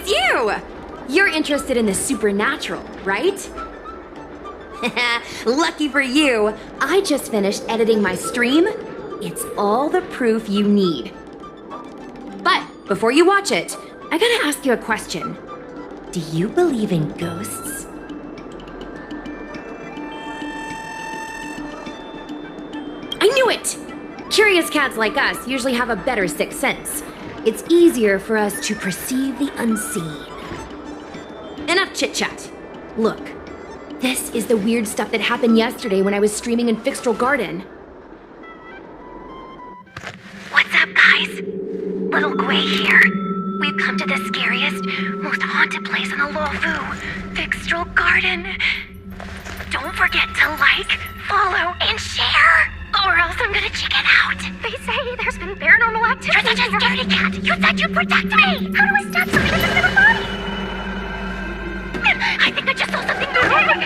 it's you! You're interested in the supernatural, right? Lucky for you, I just finished editing my stream. It's all the proof you need. But before you watch it, I gotta ask you a question. Do you believe in ghosts? I knew it! Curious cats like us usually have a better sixth sense. It's easier for us to perceive the unseen. Enough chit-chat. Look, this is the weird stuff that happened yesterday when I was streaming in Fyxestroll Garden. What's up, guys? Little Guei here. We've come to the scariest, most haunted place in the Luofu, Fyxestroll Garden. Don't forget to like, follow, and share, or else I'm gonna chicken out. They say there's been paranormal activity. You're such a scaredy cat. You said you'd protect me. How do I stab something in the middle of my body? I think I just saw something moving.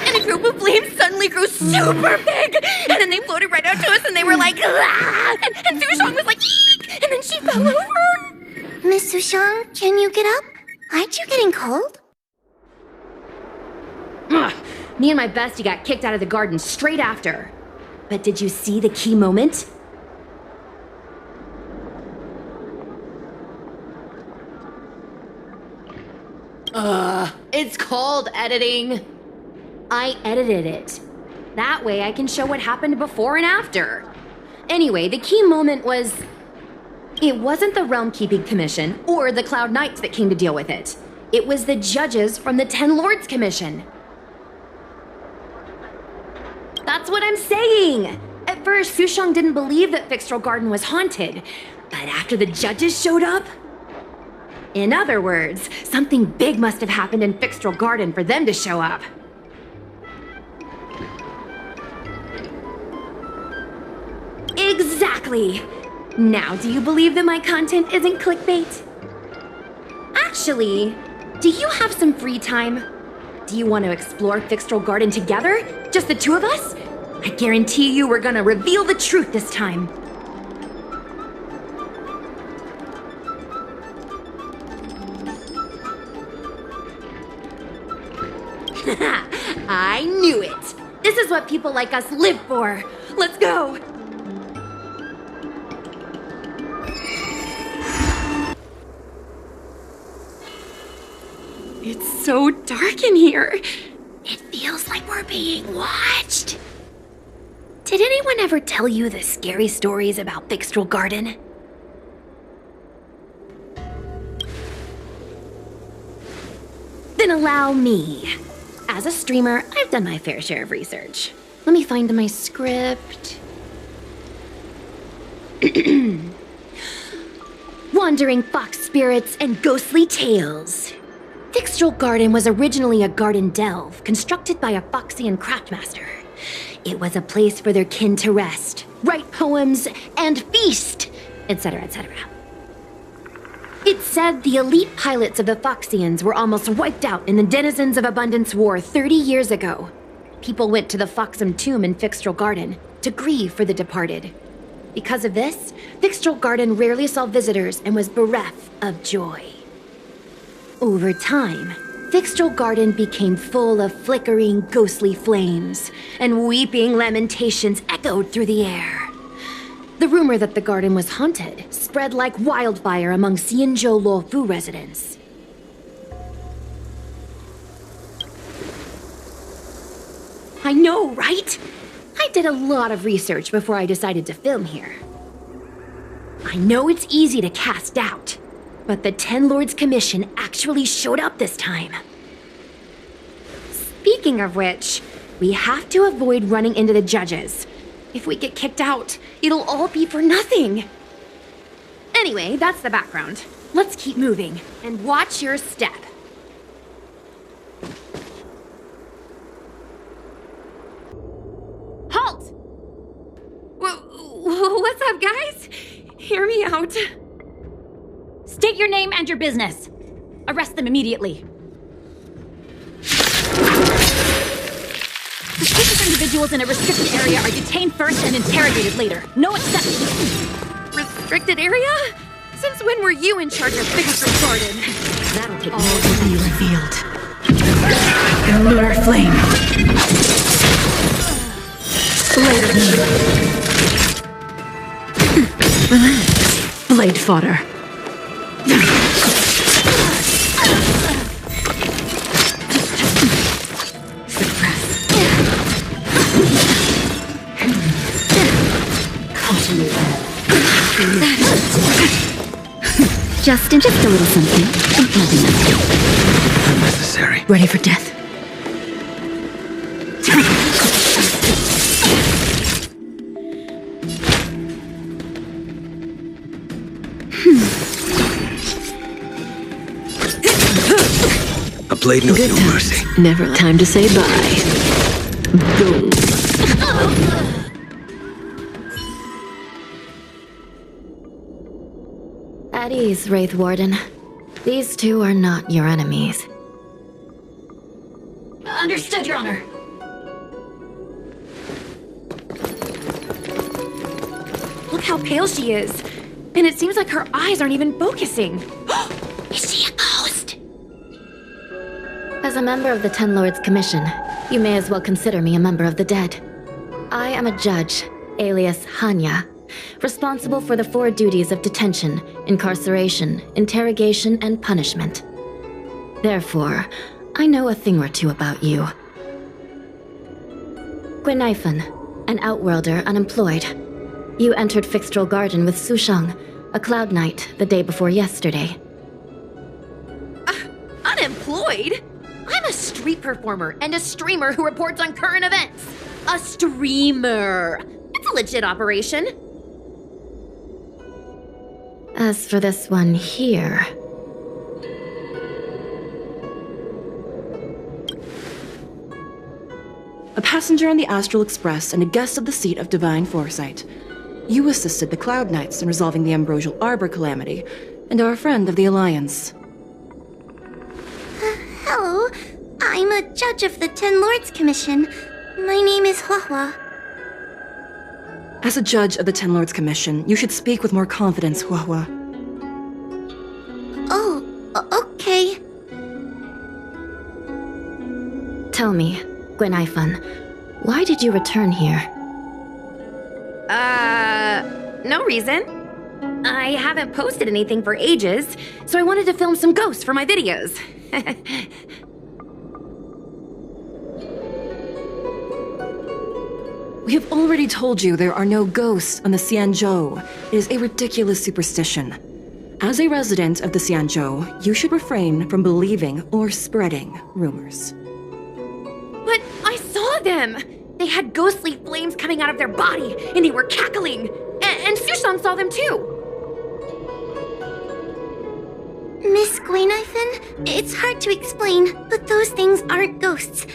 And a group of flames suddenly grew super big! And then they floated right out to us and they were like, ah! And Sushong was like, eek! And then she fell over! Miss Sushong, can you get up? Aren't you getting cold? Ugh. Me and my bestie got kicked out of the garden straight after. But did you see the key moment? It's called editing. I edited it. That way I can show what happened before and after. Anyway, the key moment was... It wasn't the Realm Keeping Commission or the Cloud Knights that came to deal with it. It was the judges from the Ten Lords Commission. That's what I'm saying! At first, Sushong didn't believe that Fyxestroll Garden was haunted. But after the judges showed up... In other words, something big must have happened in Fyxestroll Garden for them to show up. Exactly! Now, do you believe that my content isn't clickbait? Actually, do you have some free time? Do you want to explore Fyxestroll Garden together? Just the two of us? I guarantee you we're gonna reveal the truth this time. I knew it! This is what people like us live for! Let's go! It's so dark in here. It feels like we're being watched. Did anyone ever tell you the scary stories about Fyxestroll Garden? Then allow me. As a streamer, I've done my fair share of research. Let me find my script. Wandering fox spirits and ghostly tales. Fyxestroll Garden was originally a garden delve constructed by a Foxian craftmaster. It was a place for their kin to rest, write poems, and feast, etc., etc. It said the elite pilots of the Foxians were almost wiped out in the Denizens of Abundance War 30 years ago. People went to the Foxum tomb in Fyxestroll Garden to grieve for the departed. Because of this, Fyxestroll Garden rarely saw visitors and was bereft of joy. Over time, Fyxestroll Garden became full of flickering, ghostly flames, and weeping lamentations echoed through the air. The rumor that the garden was haunted spread like wildfire among Xianzhou Luofu residents. I know, right? I did a lot of research before I decided to film here. I know it's easy to cast doubt, but the Ten Lords Commission actually showed up this time. Speaking of which, we have to avoid running into the judges. If we get kicked out, it'll all be for nothing. Anyway, that's the background. Let's keep moving, and watch your step. Halt! What's up, guys? Hear me out. State your name and your business. Arrest them immediately. Suspicious individuals in a restricted area are detained first and interrogated later. No exceptions. Restricted area? Since when were you in charge of Fyxestroll Garden? That'll take All will be revealed. The lunar flame. Relax. Blade fodder. Suppress. Just a little something. Nothing else. Unnecessary. Ready for death. A blade knows no mercy. Never time to say bye. Boom. At ease, Wraith Warden. These two are not your enemies. Understood, Your Honor. Look how pale she is. And it seems like her eyes aren't even focusing. Is she a ghost? As a member of the Ten Lords Commission, you may as well consider me a member of the dead. I am a judge, alias Hanya, responsible for the 4 duties of detention, incarceration, interrogation, and punishment. Therefore, I know a thing or two about you. Guinaifen, an outworlder unemployed. You entered Fyxestroll Garden with Xueyi, a cloud knight, the day before yesterday. Unemployed? I'm a street performer and a streamer who reports on current events. A streamer. It's a legit operation. As for this one here... A passenger on the astralexpress and a guest of the seat of divine foresight. You assisted the Cloud Knights in resolving the Ambrosial Arbor calamity, and are a friend of the Alliance. Hello, I'm a judge of the Ten Lords Commission. My name is Huohuo. As a judge of the Ten Lords Commission, you should speak with more confidence, Huohuo. Oh, okay. Tell me, Guinaifen, why did you return here? No reason. I haven't posted anything for ages, so I wanted to film some ghosts for my videos. We have already told you there are no ghosts on the xianzhou. It is a ridiculous superstition. As a resident of the xianzhou, you should refrain from believing or spreading rumors. But I saw them! They had ghostly flames coming out of their body, and they were cackling! And Xueyi saw them too! Miss Guinaifen, it's hard to explain, but those things aren't ghosts.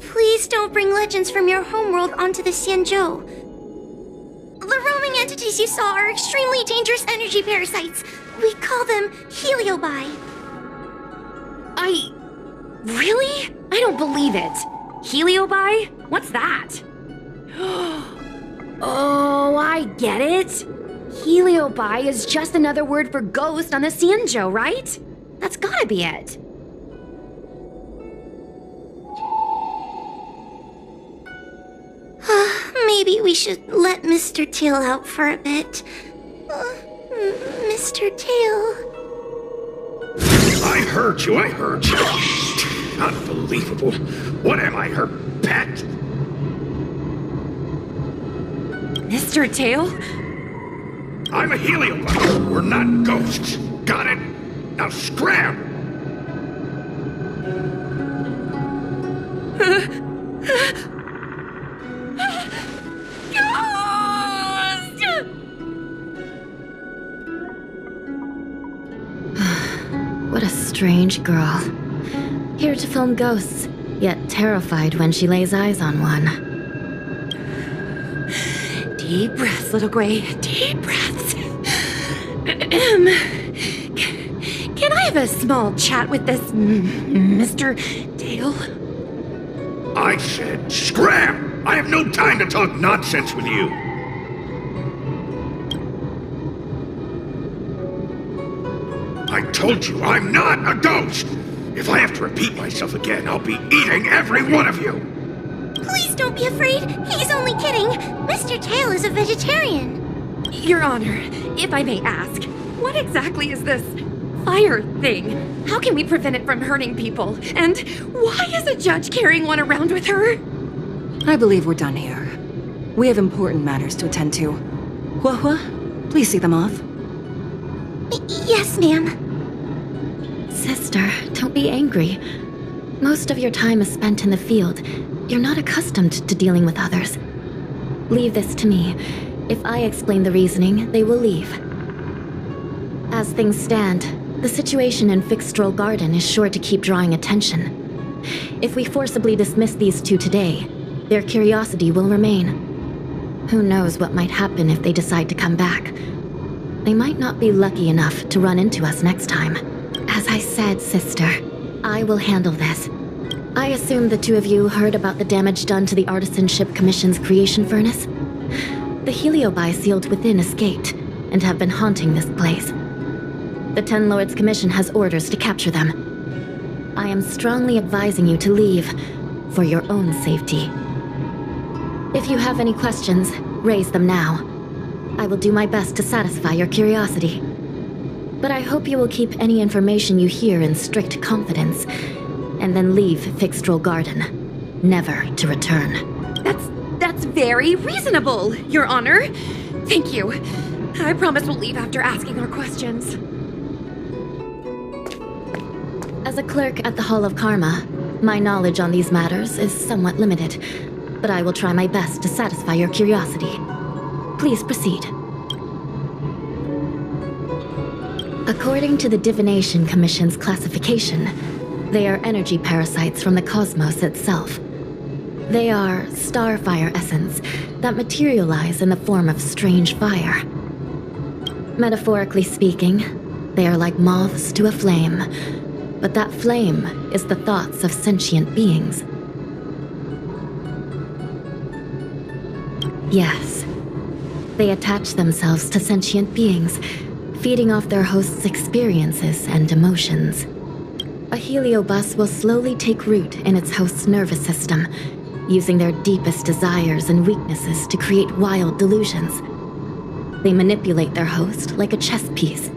Please don't bring legends from your homeworld onto the xianzhou. The roaming entities you saw are extremely dangerous energy parasites. We call them heliobi. Really? I don't believe it. Heliobi? What's that? Oh, I get it. Heliobi is just another word for ghost on the xianzhou, right? That's gotta be it. Maybe we should let Mr. Tail out for a bit. Mr. Tail... I heard you. Unbelievable. What am I, her pet? Mr. Tail? I'm a heliobot. We're not ghosts. Got it? Now scram! What a strange girl. Here to film ghosts, yet terrified when she lays eyes on one. Deep breaths, little Gray. Deep breaths. Can I have a small chat with this Mr. Tail? I said scram! I have no time to talk nonsense with you. I told you I'm not a ghost! If I have to repeat myself again, I'll be eating every one of you! Please don't be afraid. He's only kidding. Mr. Tail is a vegetarian. Your Honor, if I may ask, what exactly is this fire thing? How can we prevent it from hurting people? And why is a judge carrying one around with her? I believe we're done here. We have important matters to attend to. Huohuo, please see them off. Yes, ma'am. Sister, don't be angry. Most of your time is spent in the field. You're not accustomed to dealing with others. Leave this to me. If I explain the reasoning, they will leave. As things stand, the situation in Fyxestroll Garden is sure to keep drawing attention. If we forcibly dismiss these two today, their curiosity will remain. Who knows what might happen if they decide to come back. They might not be lucky enough to run into us next time. As I said, sister, I will handle this. I assume the two of you heard about the damage done to the Artisanship Commission's creation furnace? The Heliobi sealed within escaped, and have been haunting this place. The Ten Lords Commission has orders to capture them. I am strongly advising you to leave, for your own safety. If you have any questions, raise them now. I will do my best to satisfy your curiosity. But I hope you will keep any information you hear in strict confidence, and then leave Fyxestroll Garden, never to return. That's very reasonable, Your Honor. Thank you. I promise we'll leave after asking our questions. As a clerk at the Hall of Karma, my knowledge on these matters is somewhat limited, but I will try my best to satisfy your curiosity. Please proceed. According to the Divination Commission's classification, they are energy parasites from the cosmos itself. They are starfire essence that materialize in the form of strange fire. Metaphorically speaking, they are like moths to a flame, but that flame is the thoughts of sentient beings. Yes, they attach themselves to sentient beings, feeding off their host's experiences and emotions. A heliobus will slowly take root in its host's nervous system, using their deepest desires and weaknesses to create wild delusions. They manipulate their host like a chess piece.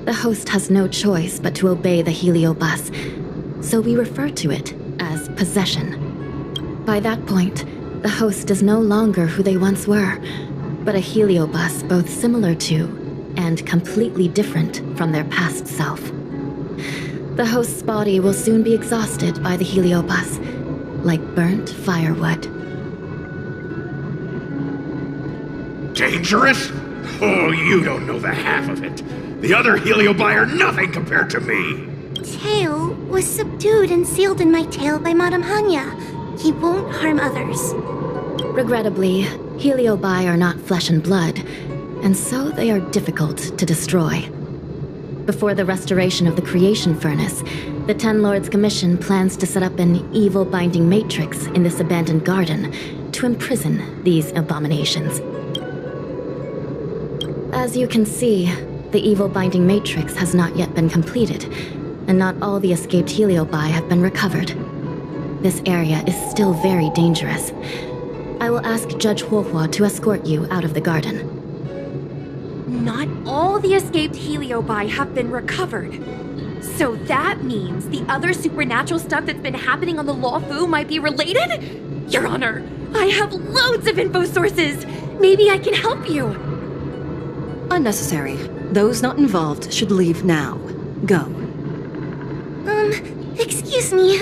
The host has no choice but to obey the heliobus, so we refer to it as possession. By that point, the host is no longer who they once were, but a heliobus both similar to and completely different from their past self. The host's body will soon be exhausted by the heliobus, like burnt firewood. Dangerous? Oh, you don't know the half of it. The other heliobi are nothing compared to me. Tail was subdued and sealed in my tail by Madame Hanya. He won't harm others. Regrettably, heliobi are not flesh and blood, and so they are difficult to destroy. Before the restoration of the creation furnace, the Ten Lords Commission plans to set up an evil binding matrix in this abandoned garden to imprison these abominations. As you can see, the evil binding matrix has not yet been completed, and not all the escaped heliobi have been recovered. This area is still very dangerous. I will ask Judge Huohuo to escort you out of the garden. Not all the escaped heliobi have been recovered. So that means the other supernatural stuff that's been happening on the Luofu might be related? Your Honor, I have loads of info sources. Maybe I can help you. Unnecessary. Those not involved should leave now. Go. Excuse me.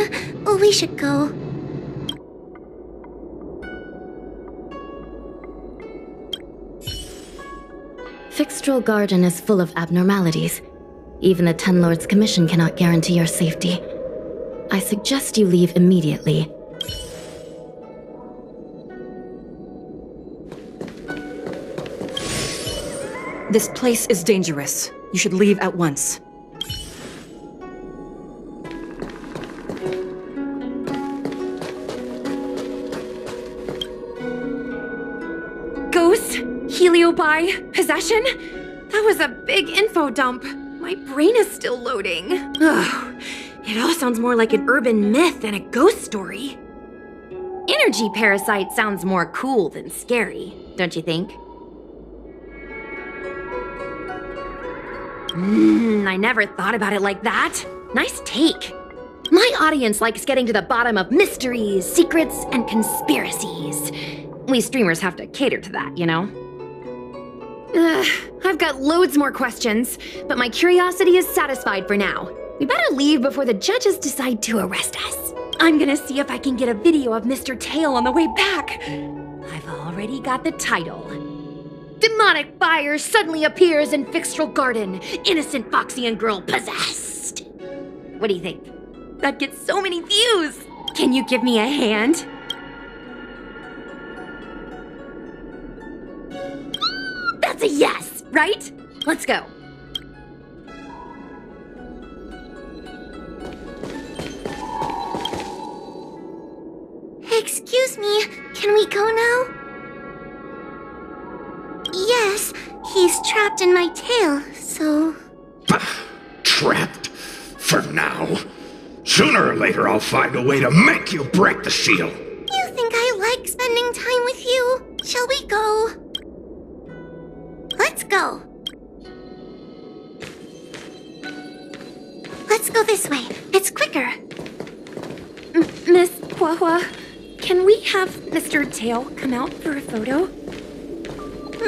We should go. Fyxestroll Garden is full of abnormalities. Even the Ten Lords Commission cannot guarantee your safety. I suggest you leave immediately. This place is dangerous. You should leave at once. Heliobi, possession? That was a big info dump. My brain is still loading. Ugh, it all sounds more like an urban myth than a ghost story. Energy parasite sounds more cool than scary, don't you think? I never thought about it like that. Nice take. My audience likes getting to the bottom of mysteries, secrets, and conspiracies. We streamers have to cater to that, you know? I've got loads more questions, but my curiosity is satisfied for now. We better leave before the judges decide to arrest us. I'm gonna see if I can get a video of Mr. Tail on the way back. I've already got the title. Demonic fire suddenly appears in Fyxestroll Garden. Innocent Foxian girl possessed. What do you think? That gets so many views. Can you give me a hand? That's a yes, right? Let's go. Excuse me, can we go now? Yes, he's trapped in my tail, so... Trapped? For now? Sooner or later I'll find a way to make you break the seal. You think I like spending time with you? Shall we go? Let's go. Let's go this way. It's quicker. Miss Huohuo, can we have Mr. Tail come out for a photo?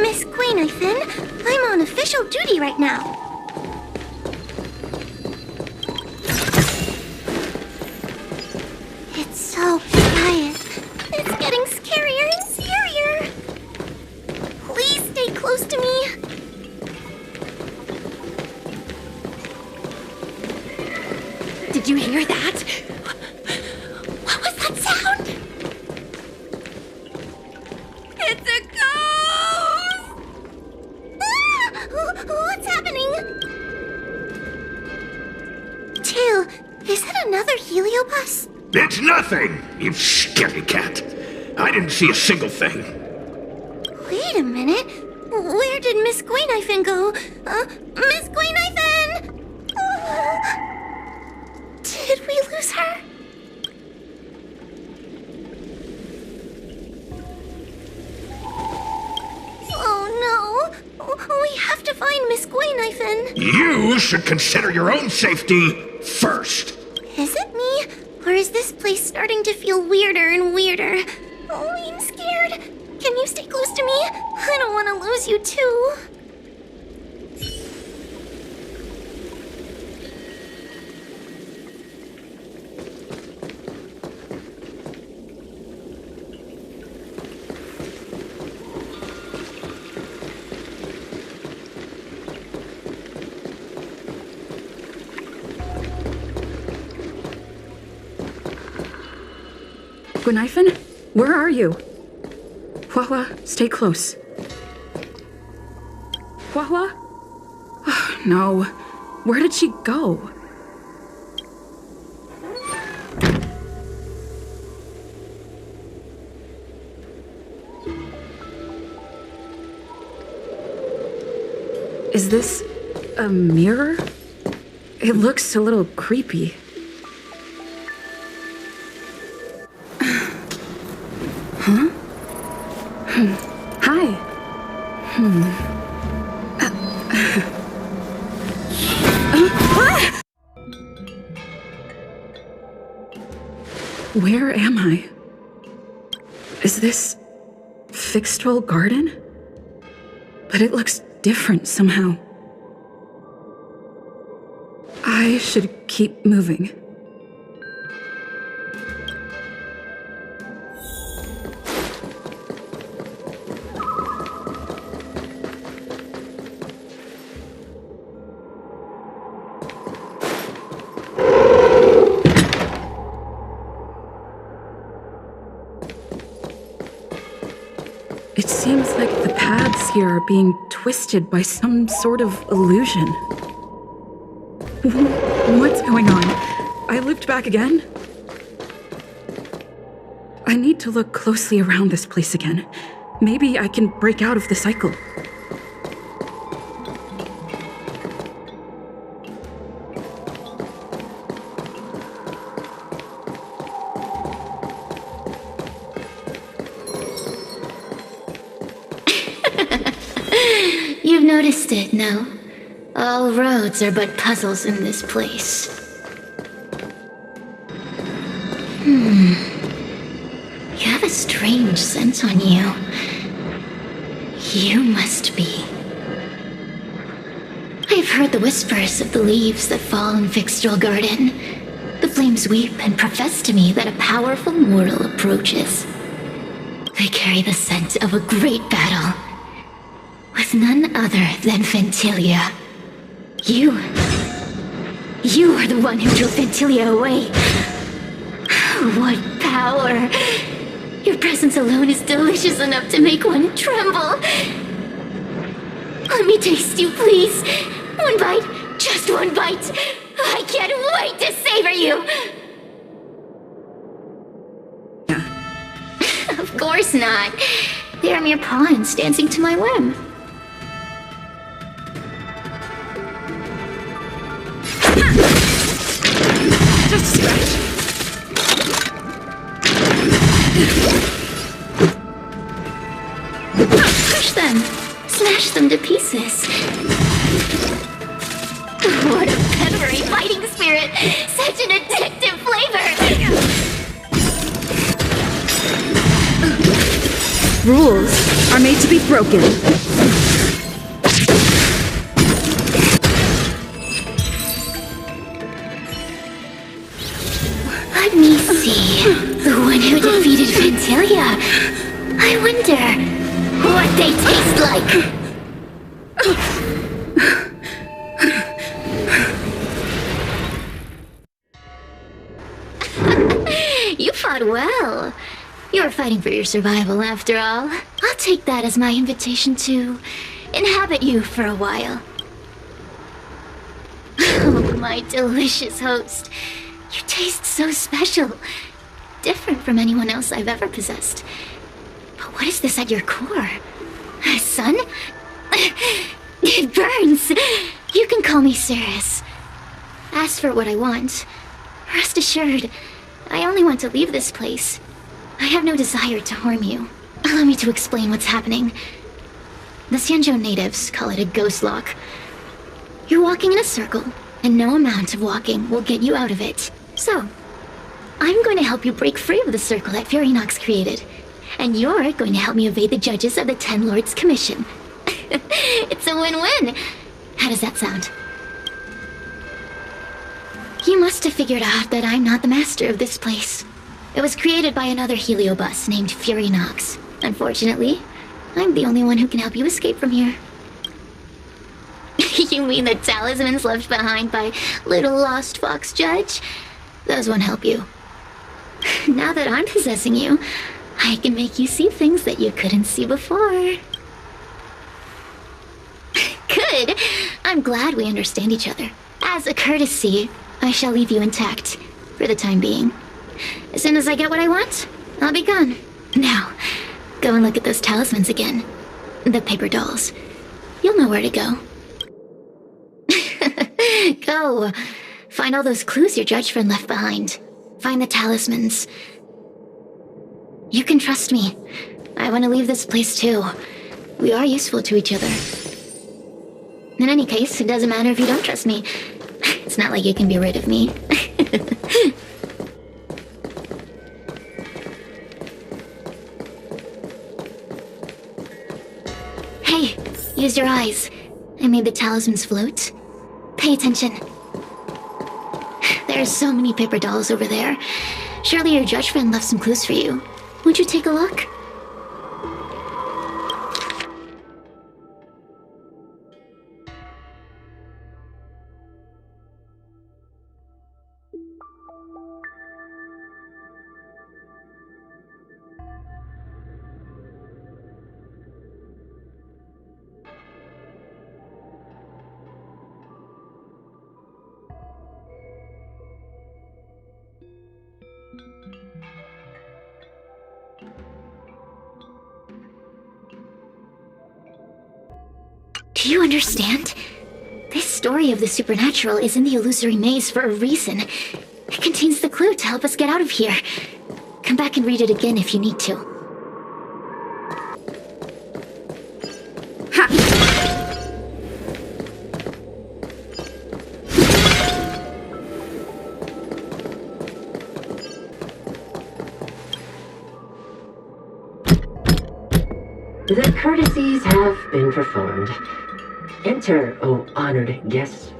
Miss Guinaifen, I'm on official duty right now. It's so quiet. It's getting scarier and scarier. Please stay close to me. Did you hear that? What was that sound? It's a ghost! Ah! What's happening? Tail, is that another heliobus? It's nothing, you scaredy cat. I didn't see a single thing. Wait a minute. Where did Miss Guinaifen go? Miss Guinaifen! Did we lose her? Oh no! We have to find Miss Guinaifen. You should consider your own safety first. Is it me? Or is this place starting to feel weirder and weirder? Oh, I'm scared. Can you stay close to me? I don't want to lose you too. Guinaifen? Where are you? Huohuo, stay close. Huohuo? Oh, no. Where did she go? Is this a mirror? It looks a little creepy. Huh? Hi. Where am I? Is this Fyxestroll Garden? But it looks different somehow. I should keep moving. It seems like the paths here are being twisted by some sort of illusion. What's going on? I looped back again? I need to look closely around this place again. Maybe I can break out of the cycle. You've noticed it, no? All roads are but puzzles in this place. You have a strange scent on you. You must be. I have heard the whispers of the leaves that fall in Fyxestroll Garden. The flames weep and profess to me that a powerful mortal approaches. They carry the scent of a great battle, with none other than Ventilia. You are the one who drove Ventilia away. What power! Your presence alone is delicious enough to make one tremble. Let me taste you, please. One bite, just one bite. I can't wait to savor you. Of course not. They are mere pawns dancing to my whim. Just scratch. Crush them! Smash them to pieces! What a peppery fighting spirit! Such an addictive flavor! Rules are made to be broken. Let me see. The one who defeated Ventilia. I wonder what they taste like. You fought well. You're fighting for your survival, after all. I'll take that as my invitation to inhabit you for a while. Oh, my delicious host. You taste so special. Different from anyone else I've ever possessed. But what is this at your core? Sun? It burns. You can call me Cirrus. Ask for what I want. Rest assured, I only want to leave this place. I have no desire to harm you. Allow me to explain what's happening. The Xianzhou natives call it a ghost lock. You're walking in a circle, and no amount of walking will get you out of it. So, I'm going to help you break free of the circle that Furynox created. And you're going to help me evade the judges of the Ten Lords Commission. It's a win-win. How does that sound? You must have figured out that I'm not the master of this place. It was created by another heliobus named Furynox. Unfortunately, I'm the only one who can help you escape from here. You mean the talismans left behind by little lost fox judge? Those won't help you. Now that I'm possessing you, I can make you see things that you couldn't see before. Good. I'm glad we understand each other. As a courtesy, I shall leave you intact, for the time being. As soon as I get what I want, I'll be gone. Now, go and look at those talismans again. The paper dolls. You'll know where to go. Go. Find all those clues your judge friend left behind. Find the talismans. You can trust me. I want to leave this place too. We are useful to each other. In any case, it doesn't matter if you don't trust me. It's not like you can be rid of me. Hey, use your eyes. I made the talismans float. Pay attention. There are so many paper dolls over there. Surely your judge friend left some clues for you. Would you take a look? Do you understand? This story of the supernatural is in the illusory maze for a reason. It contains the clue to help us get out of here. Come back and read it again if you need to. Ha! The courtesies have been performed. Enter, O honored guest.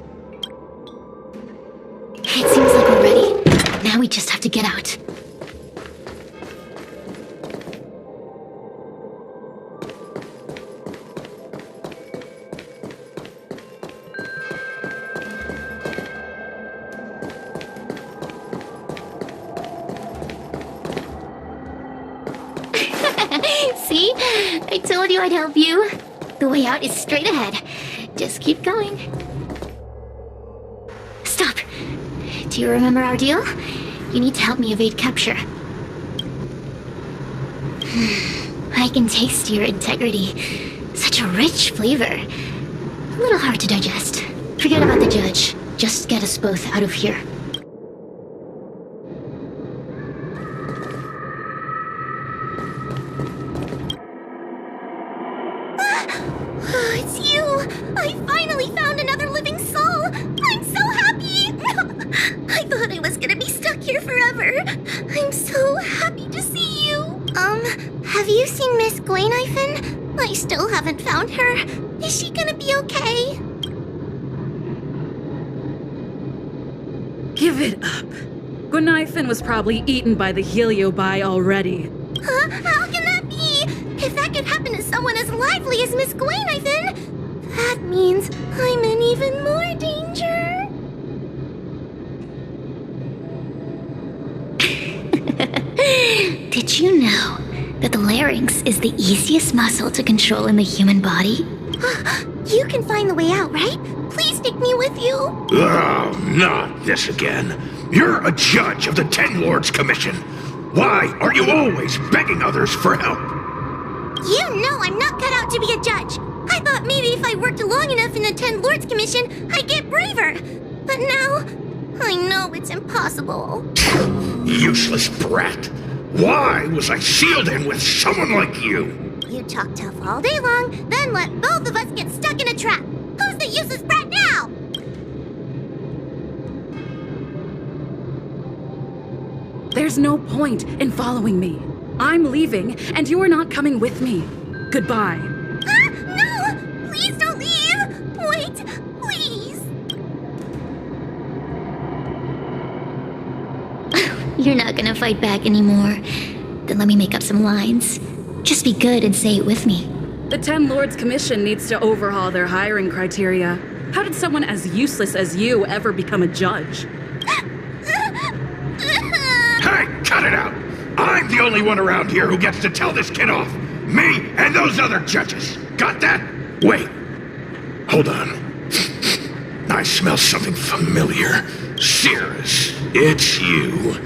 It seems like we're ready. Now we just have to get out. See? I told you I'd help you. The way out is straight ahead. Just keep going. Stop. Do you remember our deal? You need to help me evade capture. I can taste your integrity. Such a rich flavor. A little hard to digest. Forget about the judge. Just get us both out of here. It's you! I finally found another living soul! I'm so happy! I thought I was gonna be stuck here forever. I'm so happy to see you. Have you seen Miss Guinaifen? I still haven't found her. Is she gonna be okay? Give it up. Guinaifen was probably eaten by the heliobi already. Huh? How can that be? If that could happen to someone as lively as Miss Guinaifen, that means I'm in even more danger. Did you know that the larynx is the easiest muscle to control in the human body? You can find the way out, right? Please take me with you. Oh, not this again. You're a judge of the Ten Lords Commission. Why are you always begging others for help? You know I'm not cut out to be a judge. I thought maybe if I worked long enough in the Ten Lords Commission, I'd get braver. But now, I know it's impossible. Useless brat. Why was I sealed in with someone like you? You talk tough all day long, then let both of us get stuck in a trap. Who's the useless brat now? There's no point in following me. I'm leaving, and you're not coming with me. Goodbye. No! Please don't leave! Wait, please! You're not gonna fight back anymore. Then let me make up some lines. Just be good and say it with me. The Ten Lords Commission needs to overhaul their hiring criteria. How did someone as useless as you ever become a judge? Hey, cut it out! I'm the only one around here who gets to tell this kid off. Me and those other judges. Got that? Wait. Hold on. I smell something familiar. Sears, it's you.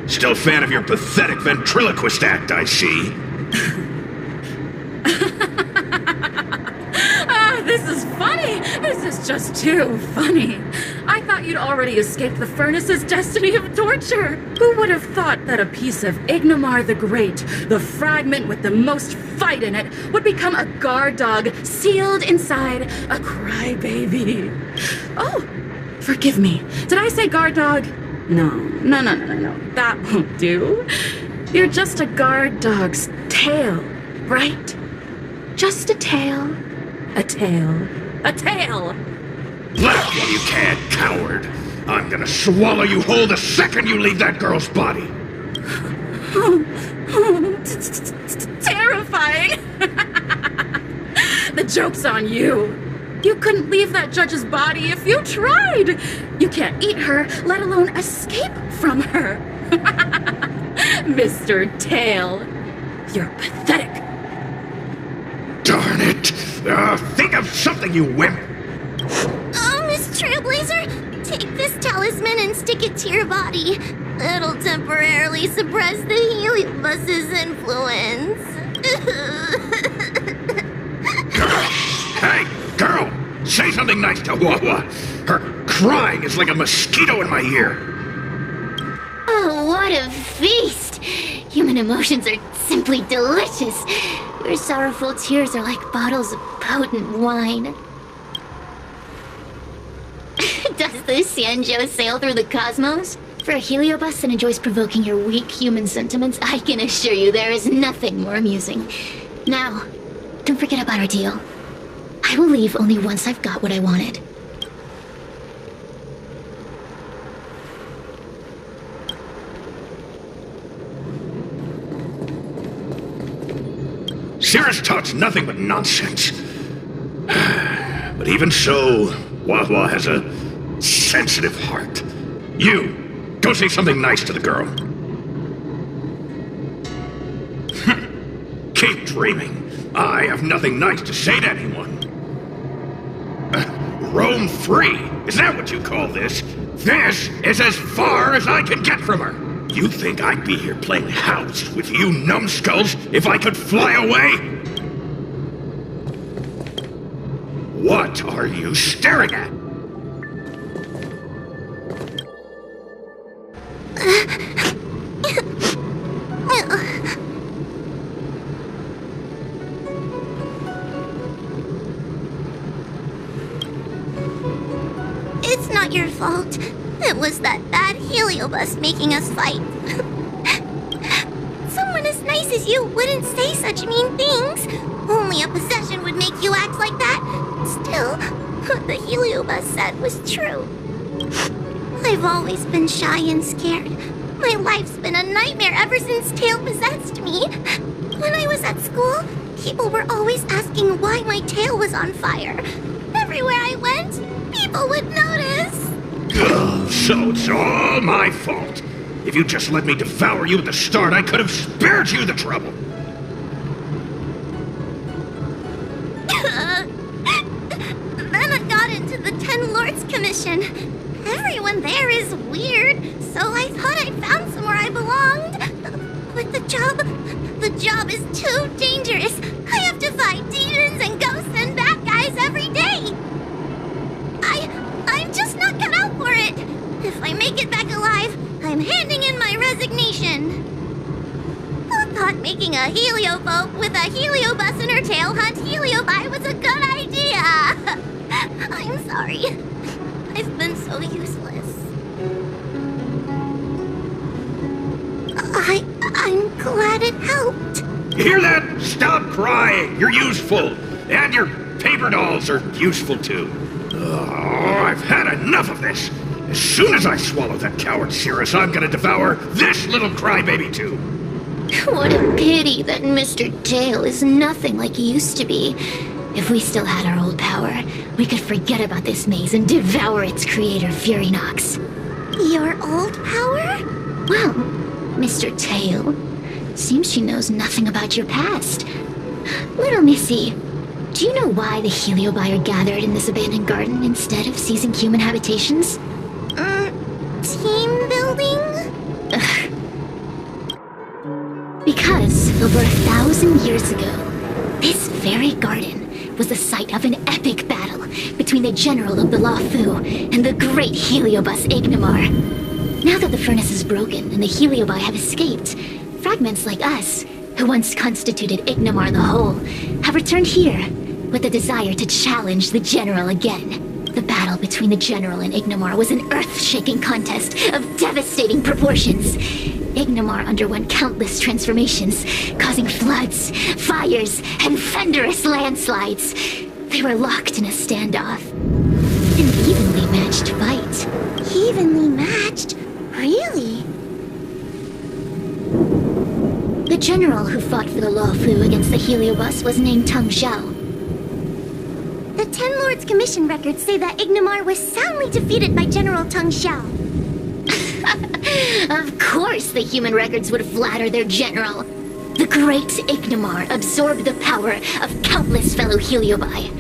Still a fan of your pathetic ventriloquist act, I see. This is funny. This is just too funny. I thought you'd already escaped the furnace's destiny of torture. Who would have thought that a piece of Ignomar the Great, the fragment with the most fight in it, would become a guard dog sealed inside a crybaby? Oh, forgive me. Did I say guard dog? No. That won't do. You're just a guard dog's tail, right? Just a tail. A tail. A tail! Laugh while you can, coward! I'm gonna swallow you whole the second you leave that girl's body! Terrifying! The joke's on you. You couldn't leave that judge's body if you tried. You can't eat her, let alone escape from her. Mr. Tail, you're pathetic. Darn it! Think of something, you wimp! Oh, Miss Trailblazer, take this talisman and stick it to your body. It'll temporarily suppress the heliobus's influence. Hey, girl! say something nice to Huohuo. Her crying is like a mosquito in my ear. Oh, what a feast! Human emotions are simply delicious. Your sorrowful tears are like bottles of potent wine. Does the xianzhou sail through the cosmos? For a heliobus that enjoys provoking your weak human sentiments, I can assure you there is nothing more amusing. Now, don't forget about our deal. I will leave only once I've got what I wanted. Cirrus talks nothing but nonsense. But even so, Huohuo has a sensitive heart. You, go say something nice to the girl. Keep dreaming. I have nothing nice to say to anyone. Roam free? Is that what you call this? This is as far as I can get from her. You think I'd be here playing house with you numbskulls if I could fly away? What are you staring at? It's not your fault. It was that bad heliobus making us fight. Someone as nice as you wouldn't say such mean things. Only a possession would make you act like that. Still, what the heliobus said was true. I've always been shy and scared. My life's been a nightmare ever since tail possessed me. When I was at school, people were always asking why my tail was on fire. Everywhere I went, people would notice. Ugh, so it's all my fault. If you just let me devour you at the start, I could have spared you the trouble. Then I got into the Ten Lords Commission. Everyone there is weird, so I thought I found somewhere I belonged. But the job is too dangerous. I have to fight demons and ghosts and bad guys every day. I'm just not cut out for it. If I make it back alive, I'm handing in my resignation. I thought making a helioboat with a heliobus in her tail hunt heliobi was a good idea. I'm sorry. I've been so useless. I'm glad it helped. You hear that? Stop crying. You're useful. And your paper dolls are useful too. Oh, I've had enough of this. As soon as I swallow that coward Cirrus, I'm gonna devour this little crybaby too. What a pity that Mr. Tail is nothing like he used to be. If we still had our old power, we could forget about this maze and devour its creator, Furynox. Your old power? Well, Mr. Tail, seems she knows nothing about your past. Little Missy, do you know why the heliobi are gathered in this abandoned garden instead of seizing human habitations? Team building? Because over 1,000 years ago, this very garden was the site of an epic battle between the general of the Luofu and the great heliobus Ignamar. Now that the furnace is broken and the heliobi have escaped, fragments like us, who once constituted Ignamar the Whole, have returned here with the desire to challenge the general again. The battle between the general and Ignamar was an earth-shaking contest of devastating proportions. Ignamar underwent countless transformations, causing floods, fires, and thunderous landslides. They were locked in a standoff. An evenly matched fight. Evenly matched? Really? The general who fought for the Luofu against the heliobus was named Xianzhou. The Ten Lords Commission records say that Ignamar was soundly defeated by General Xiao. Of course the human records would flatter their general. The great Ignamar absorbed the power of countless fellow heliobi,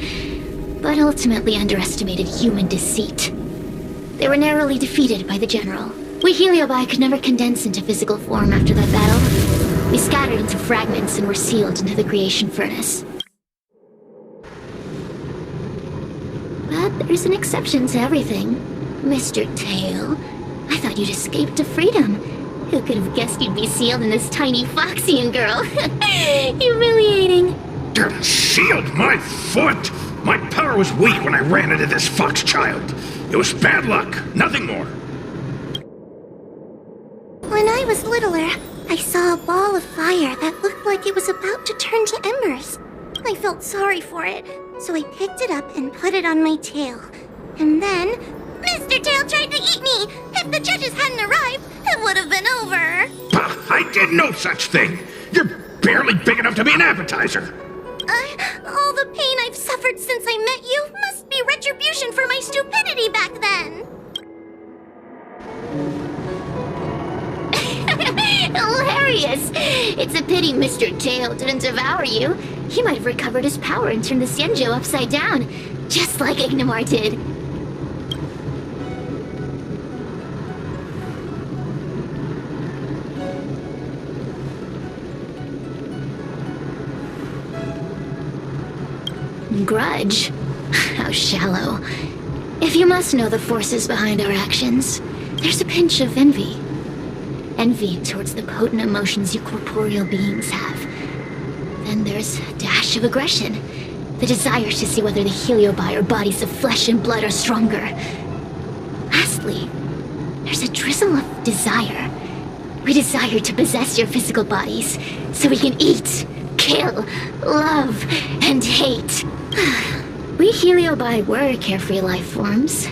but ultimately underestimated human deceit. They were narrowly defeated by the general. We heliobi could never condense into physical form after that battle. We scattered into fragments and were sealed into the creation furnace. There's an exception to everything. Mr. Tail, I thought you'd escaped to freedom. Who could have guessed you'd be sealed in this tiny Foxian girl? Humiliating. Sealed my foot? My power was weak when I ran into this fox child. It was bad luck, nothing more. When I was littler, I saw a ball of fire that looked like it was about to turn to embers. I felt sorry for it, so I picked it up and put it on my tail. And then, Mr. Tail tried to eat me! If the judges hadn't arrived, it would have been over! I did no such thing! You're barely big enough to be an appetizer! All the pain I've suffered since I met you must be retribution for my stupidity back then! Hilarious! It's a pity Mr. Tail didn't devour you. He might have recovered his power and turned the Xianzhou upside down, just like Ignamar did. Grudge? How shallow. If you must know the forces behind our actions, there's a pinch of envy. Envy towards the potent emotions you corporeal beings have. Then there's a dash of aggression. The desire to see whether the heliobi or bodies of flesh and blood are stronger. Lastly, there's a drizzle of desire. We desire to possess your physical bodies, so we can eat, kill, love, and hate. We heliobi were carefree life forms,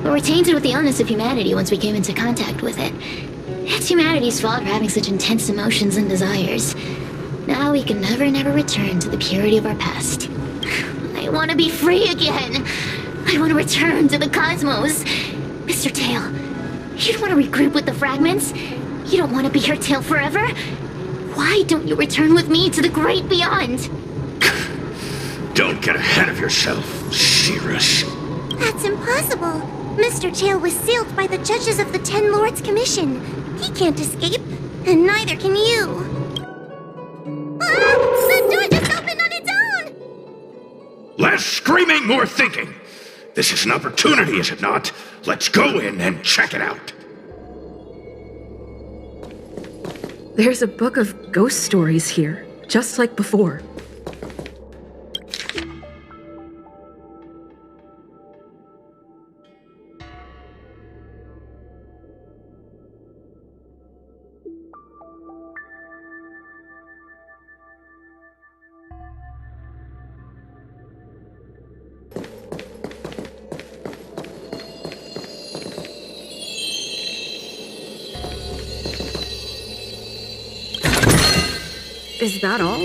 but were tainted with the illness of humanity once we came into contact with it. It's humanity's fault for having such intense emotions and desires. Now we can never return to the purity of our past. I want to be free again. I want to return to the cosmos. Mr. Tail, you don't want to regroup with the fragments? You don't want to be your tail forever? Why don't you return with me to the great beyond? Don't get ahead of yourself, Cirrus. That's impossible. Mr. Tail was sealed by the judges of the Ten Lords Commission. He can't escape, and neither can you. Ah! The door just opened on its own! Less screaming, more thinking. This is an opportunity, is it not? Let's go in and check it out. There's a book of ghost stories here, just like before. Is that all?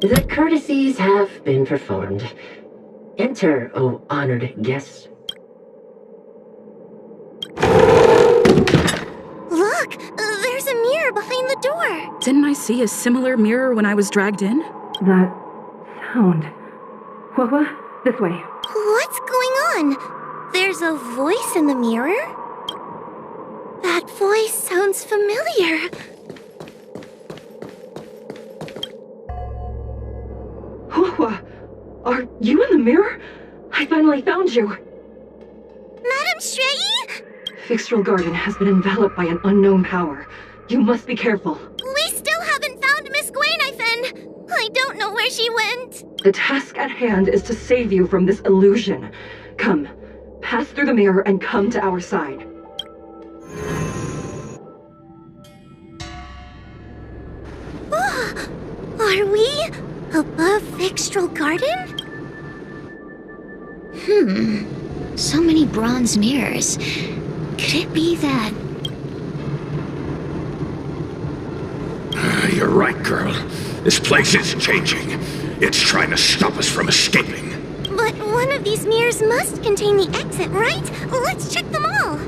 The courtesies have been performed. Enter, O honored guests. Look! There's a mirror behind the door! Didn't I see a similar mirror when I was dragged in? That sound. Huohuo, this way. What's going on? There's a voice in the mirror? That voice sounds familiar. Huohuo, are you in the mirror? I finally found you. Madam Xueyi? Fyxestroll Garden has been enveloped by an unknown power. You must be careful. We still haven't found Miss Guinaifen. I don't know where she went. The task at hand is to save you from this illusion. Come, pass through the mirror and come to our side. Are we above Fyxestroll Garden? So many bronze mirrors. Could it be that? You're right, girl. This place is changing. It's trying to stop us from escaping. But one of these mirrors must contain the exit, right? Let's check them all.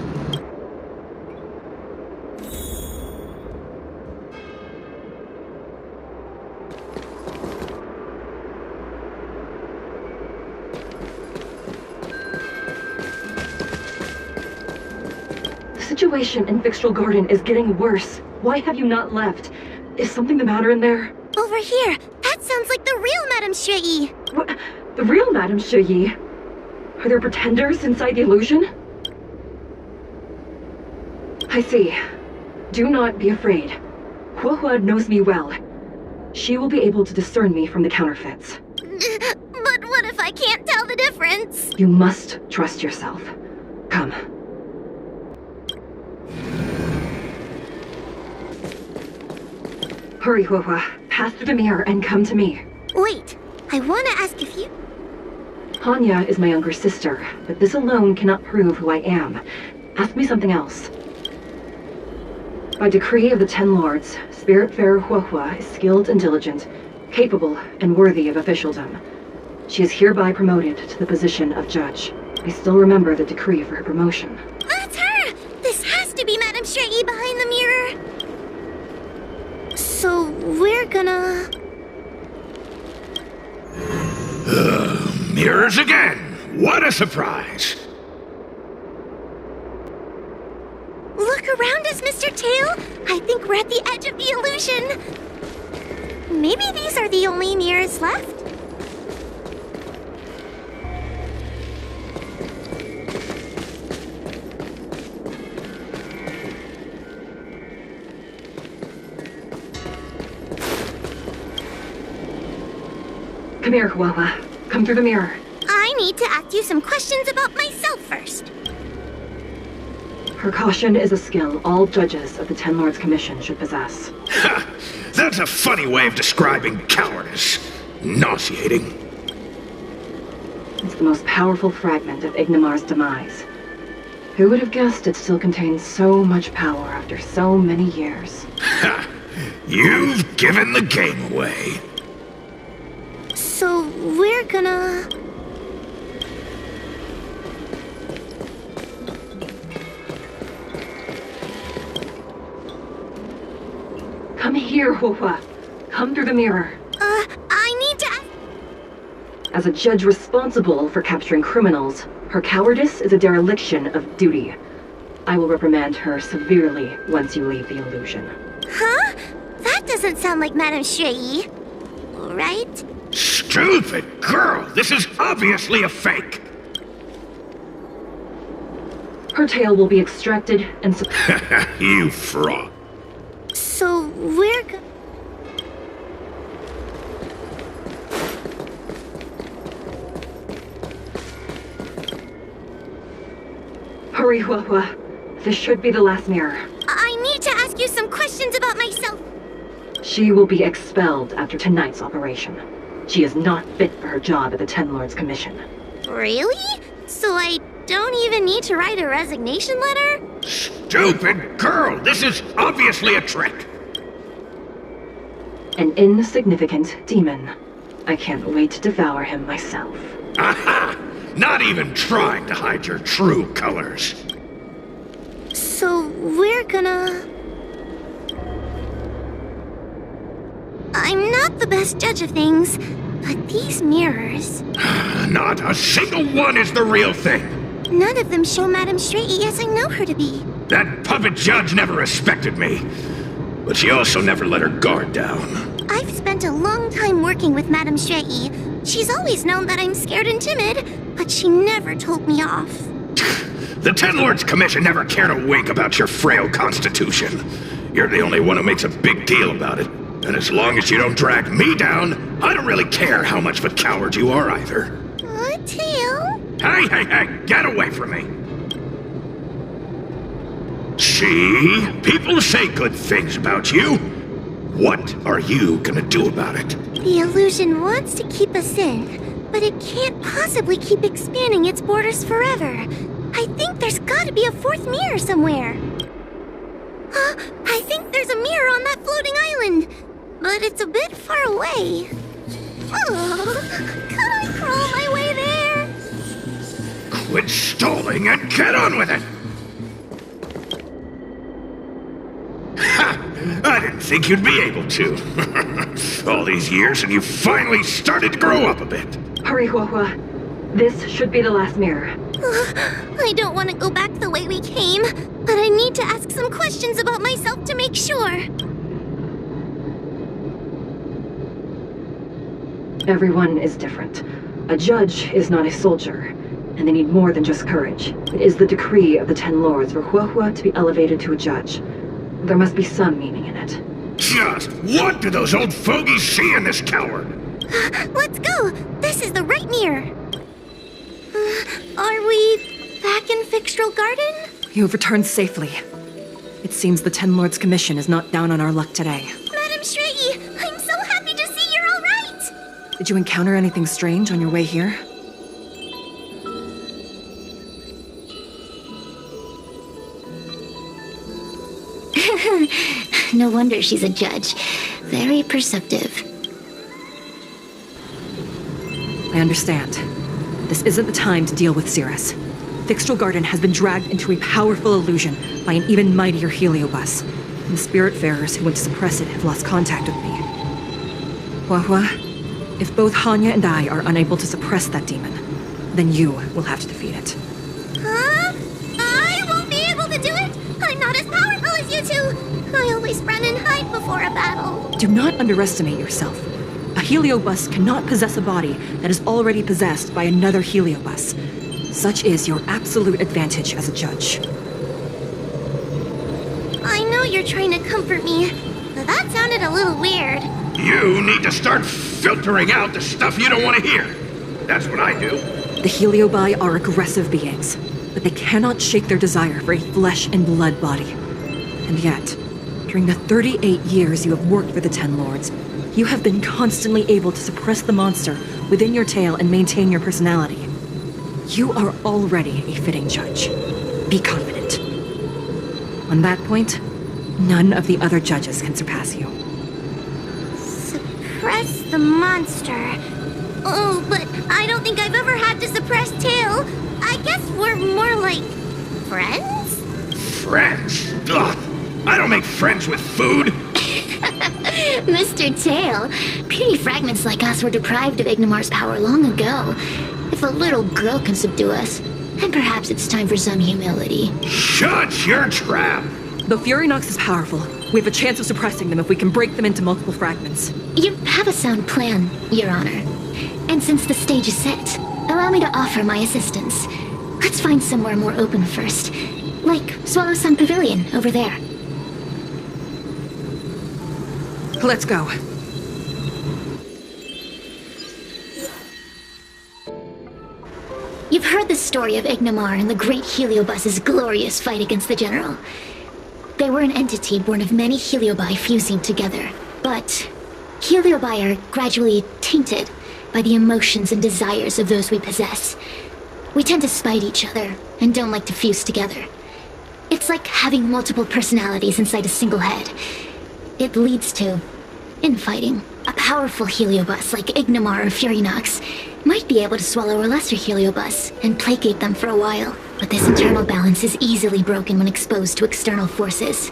The situation in Fyxestroll Garden is getting worse. Why have you not left? Is something the matter in there? Over here. That sounds like the real Madame Xueyi. What? The real Madame Xueyi? Are there pretenders inside the illusion? I see. Do not be afraid. Huohuo knows me well. She will be able to discern me from the counterfeits. But what if I can't tell the difference? You must trust yourself. Come. Hurry, Huohuo. Pass through the mirror and come to me. Wait, I want to ask if you... Hanya is my younger sister, but this alone cannot prove who I am. Ask me something else. By decree of the Ten Lords, Spiritfarer Huohuo is skilled and diligent, capable and worthy of officialdom. She is hereby promoted to the position of judge. I still remember the decree for her promotion. That's her! This has to be Madame Xueyi behind the mirror! So, we're gonna... Mirrors again! What a surprise! Look around us, Mr. Tail! I think we're at the edge of the illusion! Maybe these are the only mirrors left? Come here, Huohuo. Come through the mirror. I need to ask you some questions about myself first. Her caution is a skill all judges of the Ten Lords Commission should possess. Ha! That's a funny way of describing cowardice. Nauseating. It's the most powerful fragment of Ignimar's demise. Who would have guessed it still contains so much power after so many years? Ha! You've given the game away. So, we're gonna... Come here, Huohuo. Come through the mirror. I need to... As a judge responsible for capturing criminals, her cowardice is a dereliction of duty. I will reprimand her severely once you leave the illusion. Huh? That doesn't sound like Madame Xueyi. Right? Stupid girl! This is obviously a fake! Her tail will be extracted and... You fraud. So, we're Hurry, Huohuo. This should be the last mirror. I need to ask you some questions about myself. She will be expelled after tonight's operation. She is not fit for her job at the Ten Lords Commission. Really? So I don't even need to write a resignation letter? Stupid girl! This is obviously a trick! An insignificant demon. I can't wait to devour him myself. Aha! Not even trying to hide your true colors. So we're gonna... I'm not the best judge of things, but these mirrors... Not a single one is the real thing! None of them show Madame Xueyi as I know her to be. That puppet judge never respected me. But she also never let her guard down. I've spent a long time working with Madame Xueyi. She's always known that I'm scared and timid, but she never told me off. The Ten Lords Commission never cared a wink about your frail constitution. You're the only one who makes a big deal about it. And as long as you don't drag me down, I don't really care how much of a coward you are either. Tail? Hey, get away from me! See? People say good things about you. What are you gonna do about it? The illusion wants to keep us in, but it can't possibly keep expanding its borders forever. I think there's gotta be a fourth mirror somewhere. I think there's a mirror on that floating island, but it's a bit far away. Could I crawl my way there? Quit stalling and get on with it! Ha! I didn't think you'd be able to. All these years and you finally started to grow up a bit. Hurry, Huohuo. This should be the last mirror. I don't want to go back the way we came, but I need to ask some questions about myself to make sure. Everyone is different. A judge is not a soldier, and they need more than just courage. It is the decree of the Ten Lords for Huohuo to be elevated to a judge. There must be some meaning in it. Just what do those old fogies see in this coward? Let's go! This is the right mirror. Are we back in Fyxestroll Garden? You have returned safely. It seems the Ten Lords' Commission is not down on our luck today. Madam Xueyi, I'm so happy to see you're all right! Did you encounter anything strange on your way here? No wonder she's a judge. Very perceptive. I understand. This isn't the time to deal with Cirrus. Fyxestroll Garden has been dragged into a powerful illusion by an even mightier heliobus, and the Spiritfarers who went to suppress it have lost contact with me. Huohuo, if both Hanya and I are unable to suppress that demon, then you will have to defeat it. Huh? I won't be able to do it! I'm not as powerful as you two! I always run and hide before a battle. Do not underestimate yourself. A heliobus cannot possess a body that is already possessed by another heliobus. Such is your absolute advantage as a judge. I know you're trying to comfort me, but that sounded a little weird. You need to start filtering out the stuff you don't want to hear. That's what I do. The heliobi are aggressive beings, but they cannot shake their desire for a flesh and blood body. And yet, during the 38 years you have worked for the Ten Lords, you have been constantly able to suppress the monster within your tail and maintain your personality. You are already a fitting judge. Be confident. On that point, none of the other judges can surpass you. Suppress the monster. Oh, but I don't think I've ever had to suppress Tail. I guess we're more like friends? Friends? Ugh! I don't make friends with food! Mr. Tail, puny fragments like us were deprived of Ignimar's power long ago. If a little girl can subdue us, then perhaps it's time for some humility. Shut your trap! Though Furynox is powerful, we have a chance of suppressing them if we can break them into multiple fragments. You have a sound plan, Your Honor. And since the stage is set, allow me to offer my assistance. Let's find somewhere more open first. Like Swallow Sun Pavilion, over there. Let's go. You've heard the story of Ignimar and the great Heliobus's glorious fight against the General. They were an entity born of many Heliobi fusing together. But Heliobi are gradually tainted by the emotions and desires of those we possess. We tend to spite each other and don't like to fuse together. It's like having multiple personalities inside a single head. It leads to infighting. A powerful Heliobus like Ignimar or Furynox might be able to swallow a lesser Heliobus and placate them for a while. But this internal balance is easily broken when exposed to external forces.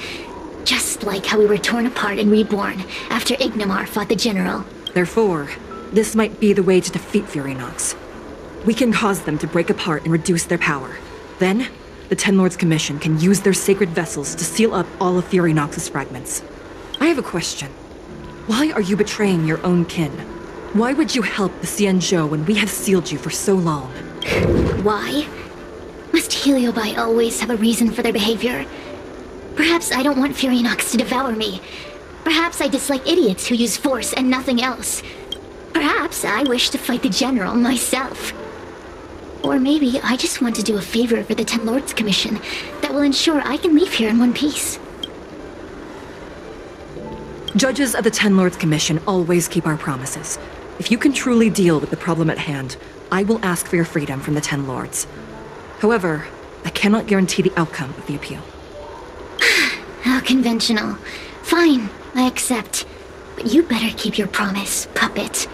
Just like how we were torn apart and reborn after Ignimar fought the General. Therefore, this might be the way to defeat Furynox. We can cause them to break apart and reduce their power. Then, the Ten Lords Commission can use their sacred vessels to seal up all of Furynox's fragments. I have a question. Why are you betraying your own kin? Why would you help the Xianzhou when we have sealed you for so long? Why? Must Heliobi always have a reason for their behavior? Perhaps I don't want Furynox to devour me. Perhaps I dislike idiots who use force and nothing else. Perhaps I wish to fight the General myself. Or maybe I just want to do a favor for the Ten Lords Commission that will ensure I can leave here in one piece. Judges of the Ten Lords Commission always keep our promises. If you can truly deal with the problem at hand, I will ask for your freedom from the Ten Lords. However, I cannot guarantee the outcome of the appeal. How conventional. Fine, I accept. But you better keep your promise, puppet.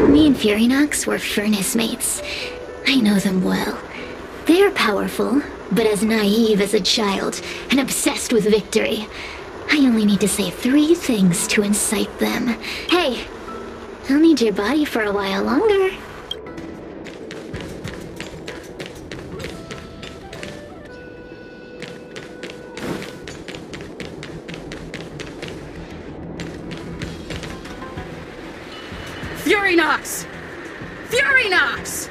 Me and Furynox were furnace mates. I know them well. They're powerful, but as naive as a child, and obsessed with victory. I only need to say 3 things to incite them. Hey, I'll need your body for a while longer. Furynox! Furynox!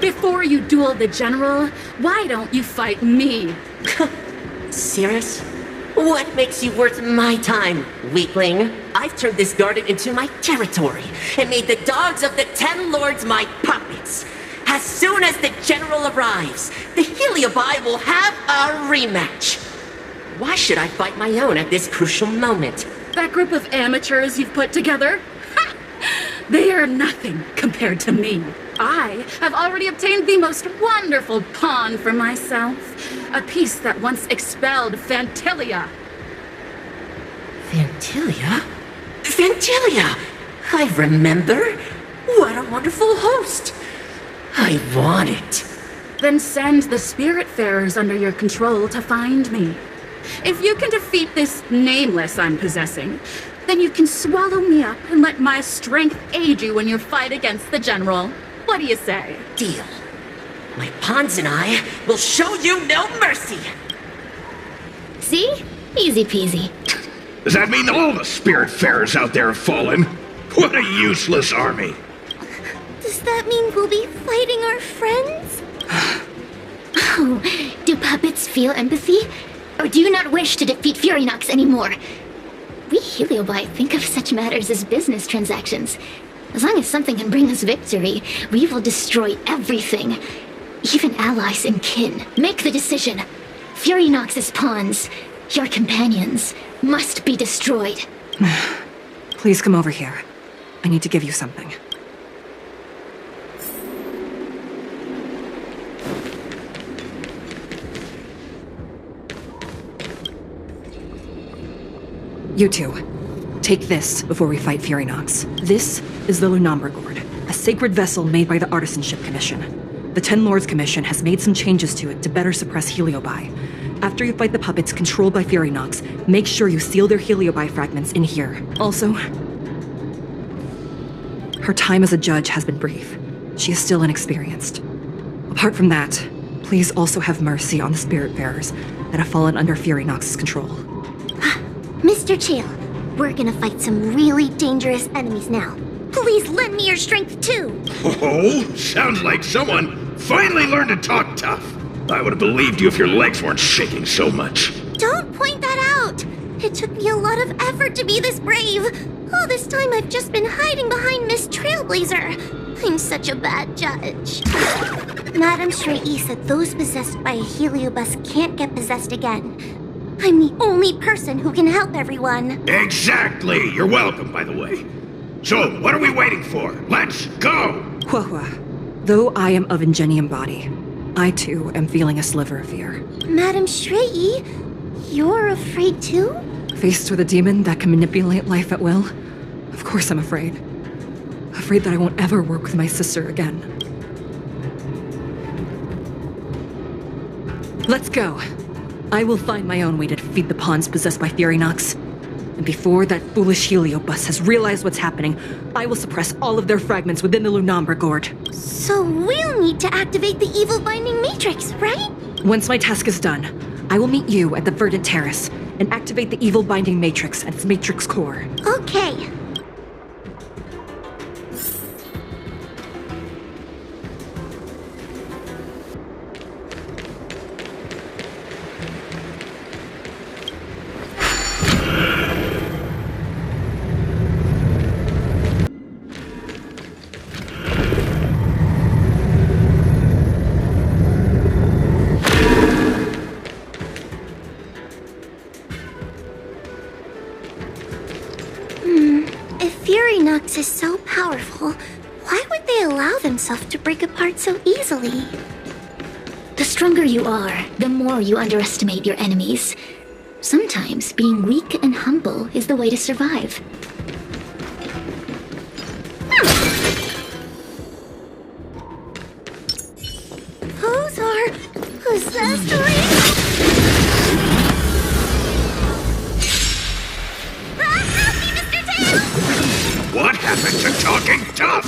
Before you duel the general, why don't you fight me? Serious? What makes you worth my time, weakling? I've turned this garden into my territory and made the dogs of the 10 lords my puppets. As soon as the general arrives, the Heliobi will have a rematch. Why should I fight my own at this crucial moment? That group of amateurs you've put together? Ha! They are nothing compared to me. I have already obtained the most wonderful pawn for myself. A piece that once expelled Phantilia. Phantilia? Phantilia! I remember. What a wonderful host. I want it. Then send the Spiritfarers under your control to find me. If you can defeat this nameless I'm possessing, then you can swallow me up and let my strength aid you in your fight against the general. What do you say? Deal. My pawns and I will show you no mercy. See? Easy peasy. Does that mean all the Spiritfarers out there have fallen? What a useless army. Does that mean we'll be fighting our friends? Oh, do puppets feel empathy? Or do you not wish to defeat Furynox anymore? We Heliobi think of such matters as business transactions. As long as something can bring us victory, we will destroy everything. Even allies and kin. Make the decision. Furynox's pawns, your companions, must be destroyed. Please come over here. I need to give you something. You two, take this before we fight Furynox. This is the Lunambra Gourd, a sacred vessel made by the Artisanship Commission. The 10 Lords Commission has made some changes to it to better suppress Heliobi. After you fight the puppets controlled by Furynox, make sure you seal their Heliobi fragments in here. Also, her time as a judge has been brief. She is still inexperienced. Apart from that, please also have mercy on the Spiritfarers that have fallen under Furynox's control. Mr. Chill, we're gonna fight some really dangerous enemies now. Please lend me your strength too! Oh, sounds like someone finally learned to talk tough. I would have believed you if your legs weren't shaking so much. Don't point that out! It took me a lot of effort to be this brave. All this time I've just been hiding behind Miss Trailblazer. I'm such a bad judge. Madame Xueyi said those possessed by a heliobus can't get possessed again. I'm the only person who can help everyone. Exactly! You're welcome, by the way. So, what are we waiting for? Let's go! Huohuo, though I am of Ingenium body, I too am feeling a sliver of fear. Madame Xueyi, you're afraid too? Faced with a demon that can manipulate life at will, of course I'm afraid. Afraid that I won't ever work with my sister again. Let's go. I will find my own way to defeat the pawns possessed by Furynox. And before that foolish Heliobus has realized what's happening, I will suppress all of their fragments within the Lunambra Gourd. So we'll need to activate the evil binding matrix, right? Once my task is done, I will meet you at the Verdant Terrace and activate the evil binding matrix at its matrix core. Okay. Furynox is so powerful. Why would they allow themselves to break apart so easily? The stronger you are, the more you underestimate your enemies. Sometimes being weak and humble is the way to survive. Those are possessed rings? happened to talking tough?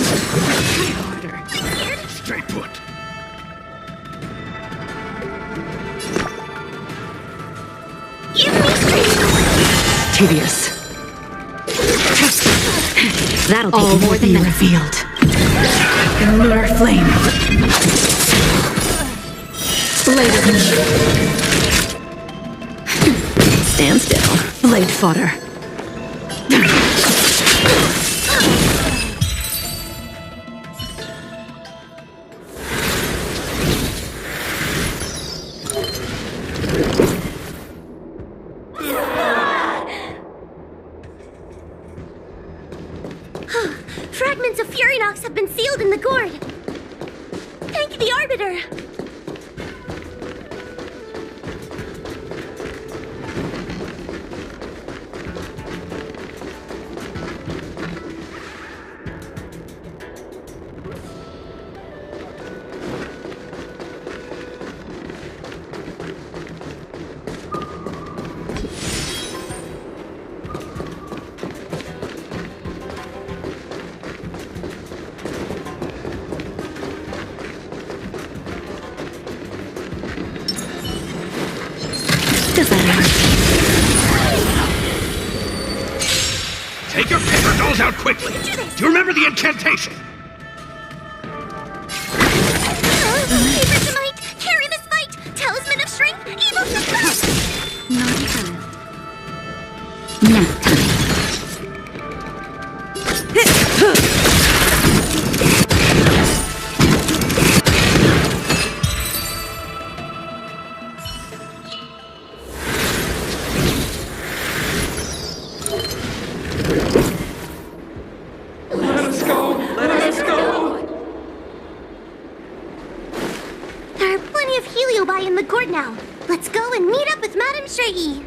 Stay put. Tedious. That'll take more than revealed. Lunar flame. Stand still. Blade fodder. Fragments of Furynox have been sealed in the gourd. Thank the Arbiter. Take your paper dolls out quickly. Do you remember the incantation? Hypersamite, carry this fight. Talisman of strength, evil success. Naughty time. Nap time. There are plenty of heliobi in the gourd now. Let's go and meet up with Madame Xueyi.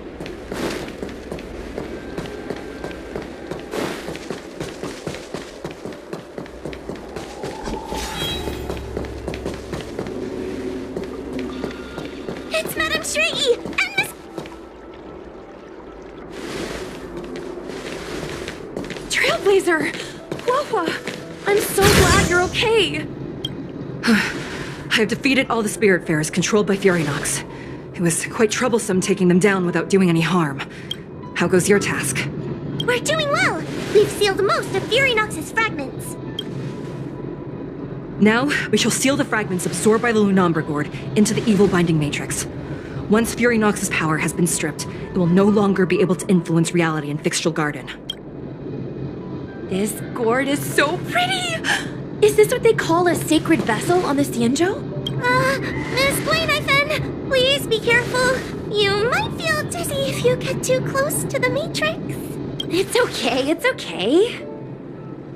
It's Madame Xueyi and Miss... Trailblazer! Huohuo! I'm so glad you're okay! I have defeated all the Spiritfarers controlled by Furynox. It was quite troublesome taking them down without doing any harm. How goes your task? We're doing well. We've sealed most of Furynox's fragments. Now, we shall seal the fragments absorbed by the Lunambra Gourd into the evil binding matrix. Once Furynox's power has been stripped, it will no longer be able to influence reality in Fyxestroll Garden. This gourd is so pretty! Is this what they call a sacred vessel on the xianzhou? Miss Guinaifen, please be careful. You might feel dizzy if you get too close to the matrix. It's okay, it's okay.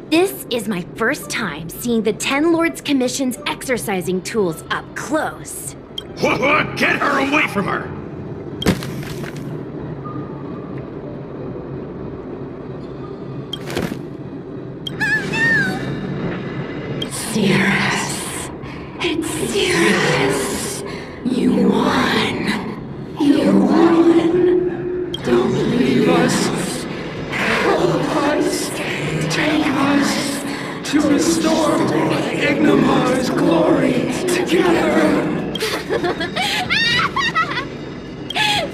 This is my first time seeing the Ten Lords Commission's exercising tools up close. Huohuo, get her away from her! Cirrus. It's Cirrus. You won. You won. Don't leave us. Help us. Take us to restore Ignimar's glory together.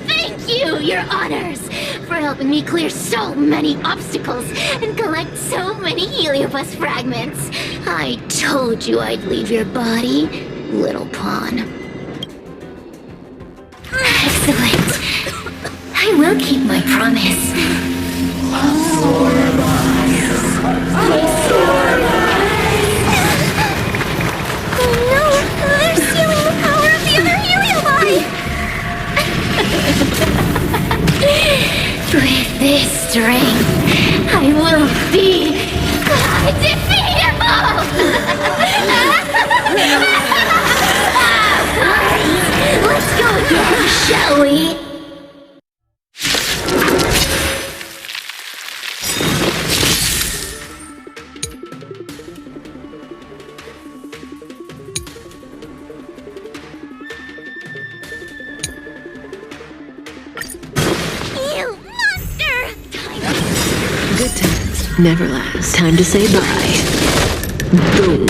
Thank you, Your Honors, for helping me clear so many obstacles and collect so many heliobus fragments. I told you I'd leave your body, little pawn. Excellent. I will keep my promise. Absorb us. Absorb us. Oh no, they're stealing the power of the other heliobi! With this strength, I will be undefeatable! Let's go again, shall we? Good times. never last. Time to say bye. Boom.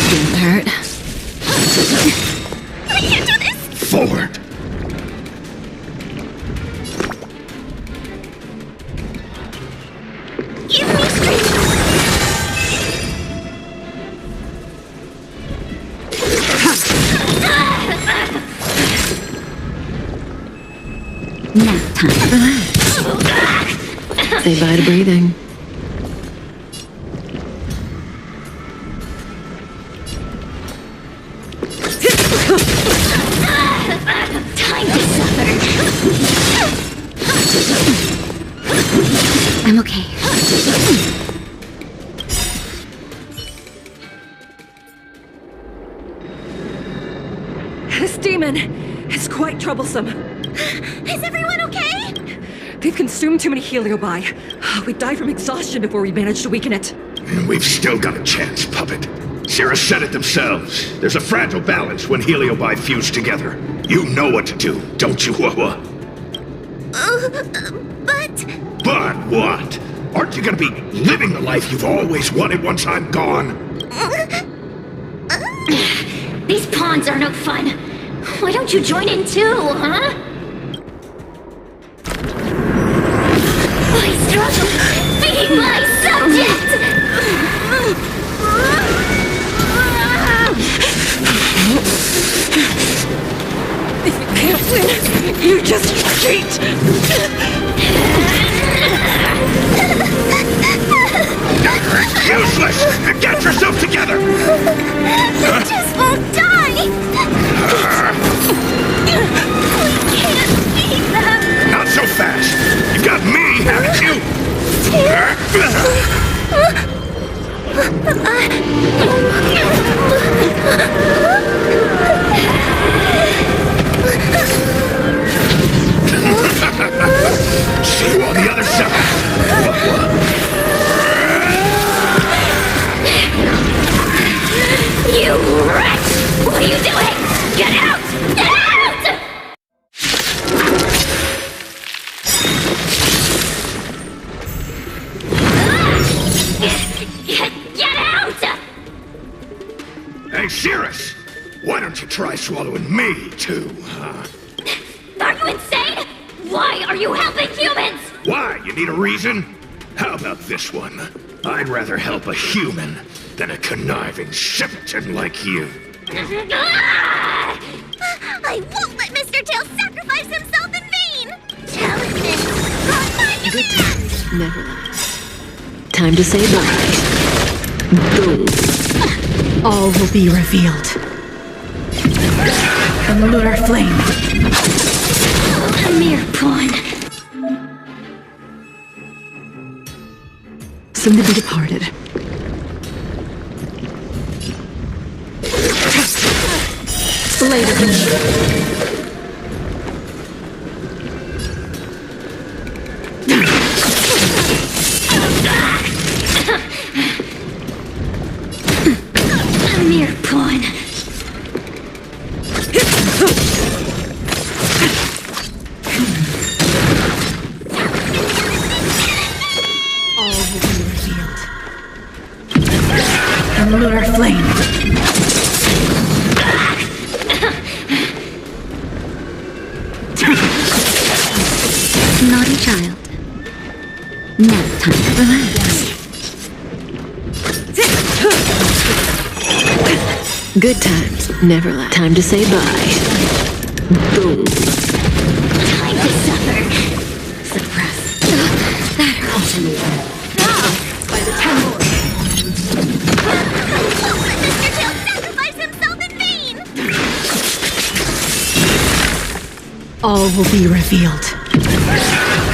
Didn't hurt. I can't do this! Forward! Give me strength! Nap time. Say bye to breathing. Time to suffer! I'm okay. This demon is quite troublesome. Is everyone okay? They've consumed too many heliobi. We died from exhaustion before we managed to weaken it. And we've still got a chance, Puppet. Sarah said it themselves. There's a fragile balance when heliobi fuse together. You know what to do, don't you, huohuo? But... But what? Aren't you gonna be living the life you've always wanted once I'm gone? These pawns are no fun. Why don't you join in too, huh? I struggle being my subject! If you can't win, you just cheat! Useless! Get yourself together! I just won't die! We can't beat them! Not so fast! You've got me, haven't you? See you on the other side! You wretch! What are you doing? Get out! Get out! Get out! Hey, Cirrus! Why don't you try swallowing me, too, huh? Are you insane? Why are you helping humans? Why? You need a reason? How about this one? I'd rather help a human than a conniving simpleton like you. I won't let Mr. Tail sacrifice himself in vain! Talisman, on my command! Never last. Time to say bye. Boom. All will be revealed. A lunar flame. A mere pawn. Soon to be departed. Blade of the A mere pawn. All will be revealed. A lunar flame. Naughty child. Nap time. Relax. Good times never last. Time to say bye. Boom. Time to suffer. Suppress. That hurts. by the temple. Won't let Mr. Tail sacrifice himself in vain! All will be revealed.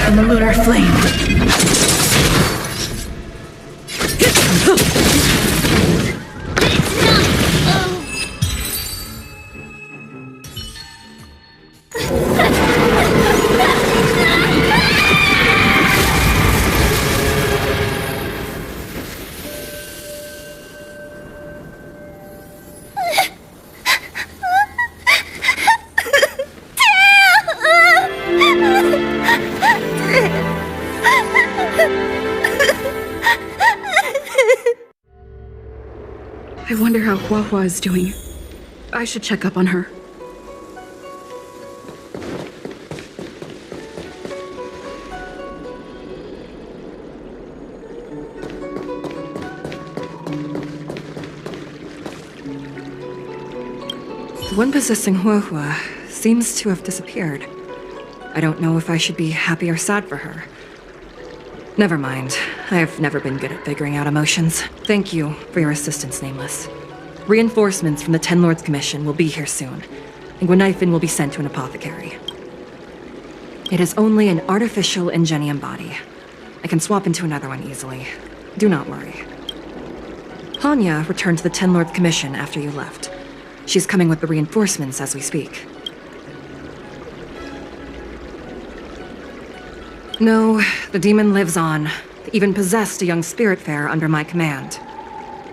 A lunar flame. wonder how Huohuo is doing. I should check up on her. The one possessing Huohuo seems to have disappeared. I don't know if I should be happy or sad for her. Never mind. I've never been good at figuring out emotions. Thank you for your assistance, Nameless. Reinforcements from the Ten Lords Commission will be here soon, and guinaifen will be sent to an apothecary. It is only an artificial ingenium body. I can swap into another one easily. Do not worry. Hanya returned to the Ten Lords Commission after you left. She's coming with the reinforcements as we speak. No, the demon lives on. It even possessed a young spiritfarer under my command.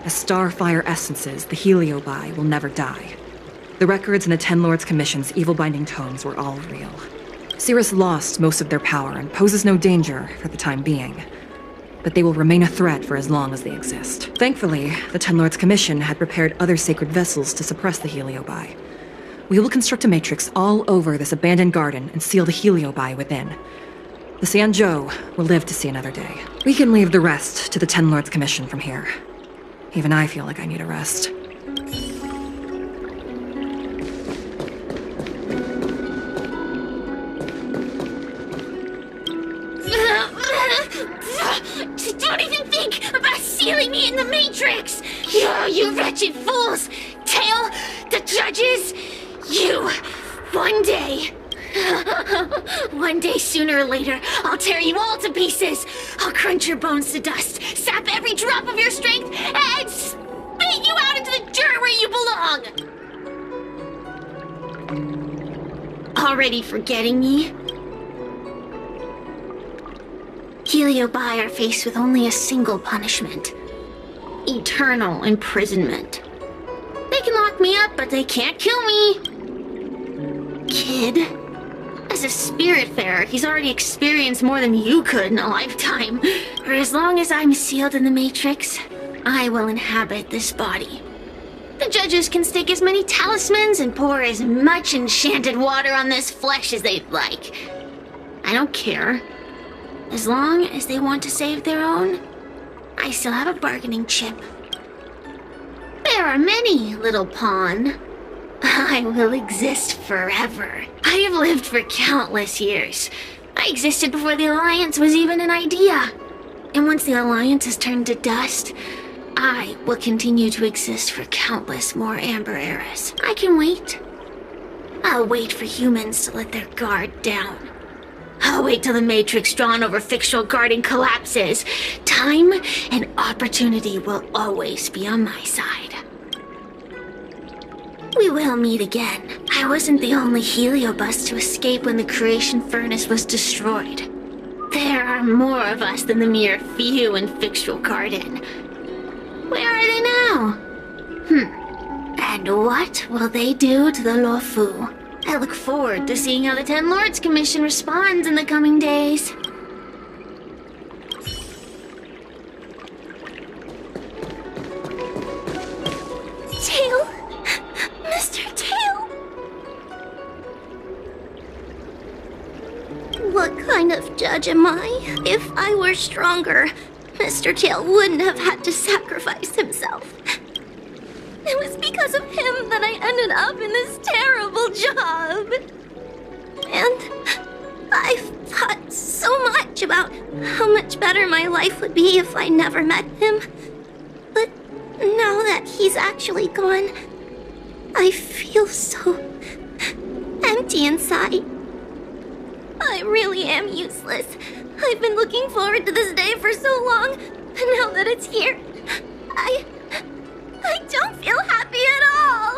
As starfire essences, the heliobi will never die. The records in the Ten Lords Commission's evil-binding tomes were all real. Cirrus lost most of their power and poses no danger for the time being. But they will remain a threat for as long as they exist. Thankfully, the Ten Lords Commission had prepared other sacred vessels to suppress the heliobi. We will construct a matrix all over this abandoned garden and seal the heliobi within. The xianzhou will live to see another day. We can leave the rest to the Ten Lords Commission from here. Even I feel like I need a rest. Don't even think about sealing me in the Matrix! You wretched fools! Tail, the judges, you, one day... One day, sooner or later, I'll tear you all to pieces. I'll crunch your bones to dust, sap every drop of your strength, and spit you out into the dirt where you belong. Already forgetting me? Heliobi are faced with only a single punishment. Eternal imprisonment. They can lock me up, but they can't kill me. Kid. As a spiritfarer, he's already experienced more than you could in a lifetime. For as long as I'm sealed in the Matrix, I will inhabit this body. The judges can stake as many talismans and pour as much enchanted water on this flesh as they'd like. I don't care. As long as they want to save their own, I still have a bargaining chip. There are many, little pawn. I will exist forever. I have lived for countless years. I existed before the Alliance was even an idea. And once the Alliance has turned to dust, I will continue to exist for countless more Amber eras. I can wait. I'll wait for humans to let their guard down. I'll wait till the Matrix drawn over Fyxestroll Garden collapses. Time and opportunity will always be on my side. We will meet again. I wasn't the only heliobus to escape when the creation furnace was destroyed. There are more of us than the mere few in Fyxestroll Garden. Where are they now? And what will they do to the Luofu? I look forward to seeing how the Ten Lords Commission responds in the coming days. Tail! Mr. Tail! What kind of judge am I? If I were stronger, Mr. Tail wouldn't have had to sacrifice himself. It was because of him that I ended up in this terrible job. And I've thought so much about how much better my life would be if I never met him. But now that he's actually gone, I feel so empty inside. I really am useless. I've been looking forward to this day for so long, and now that it's here, I don't feel happy at all!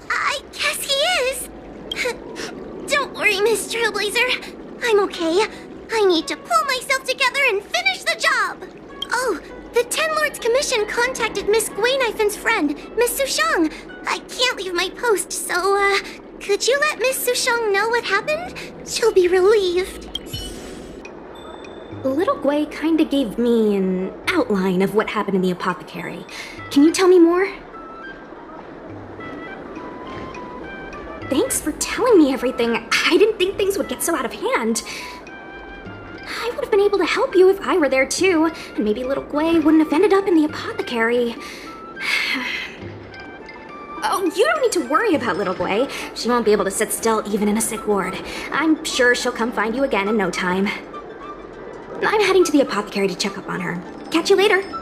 I guess he is! Don't worry, Miss Trailblazer. I'm okay. I need to pull myself together and finish the job! Oh, the Ten Lords Commission contacted Miss Guinaifen's friend, Miss Sushang. I can't leave my post, so, could you let Miss Sushang know what happened? She'll be relieved. Little Guei kinda gave me an outline of what happened in the apothecary. Can you tell me more? Thanks for telling me everything. I didn't think things would get so out of hand. I would have been able to help you if I were there too, and maybe Little Guei wouldn't have ended up in the apothecary. Oh, you don't need to worry about Little Guei. She won't be able to sit still even in a sick ward. I'm sure she'll come find you again in no time. I'm heading to the apothecary to check up on her. Catch you later.